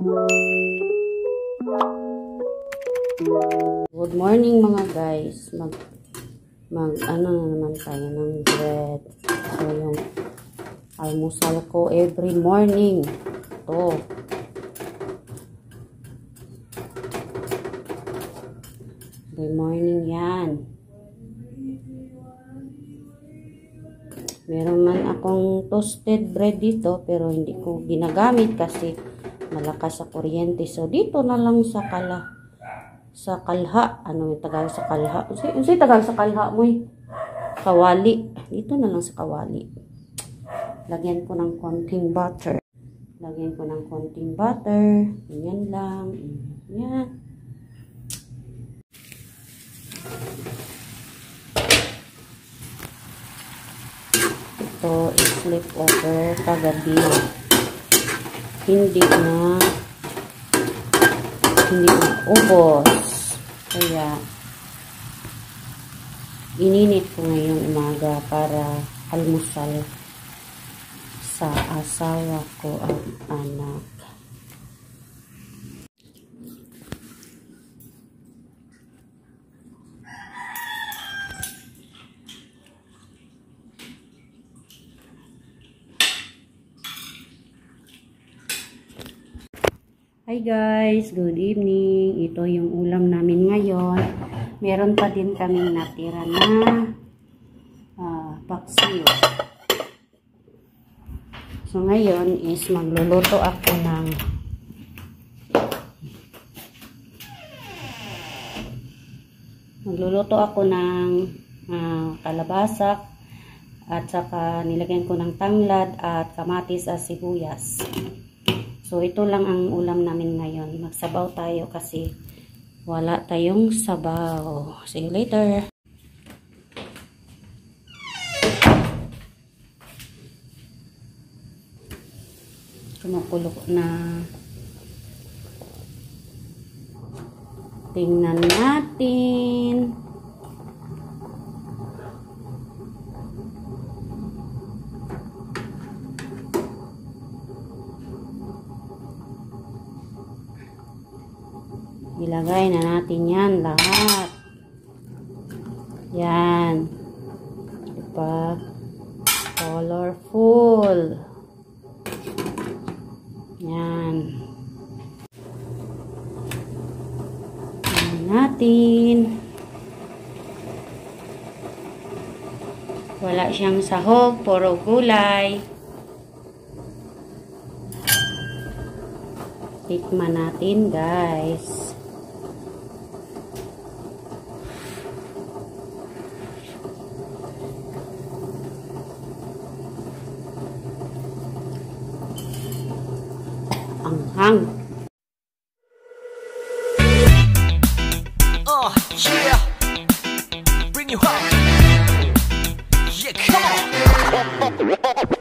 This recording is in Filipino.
Good morning mga guys. Mag ano na naman tayo ng bread. So yung almusal ko every morning. To. Every morning yan. Meron man akong toasted bread dito pero hindi ko ginagamit kasi malakas sa kuryente. So dito na lang sa kalha. Ano yung Tagalog sa kalha? Ano yung Tagalog sa kalha mo eh? Kawali. Dito na lang sa kawali. Lagyan ko ng konting butter. Ganyan lang. Yan. Ito is leftover kagabi. Hindi na ubos. Kaya ininit ko ngayong umaga para almusal sa asawa ko at anak. Hi guys, good evening. Ito yung ulam namin ngayon. Meron pa din kaming natira na paksiw. So ngayon is magluluto ako ng kalabasa at saka nilagyan ko ng tanglad at kamatis at sibuyas. So, ito lang ang ulam namin ngayon. Magsabaw tayo kasi wala tayong sabaw. See you later. Kumukulo na. Tingnan natin. Ilagay na natin yan lahat. Yan. Diba? Colorful. Yan. Yan natin. Wala siyang sahog, puro gulay. Tikman natin, guys. Anghang. Yeah. Bring you home. Yeah, come on.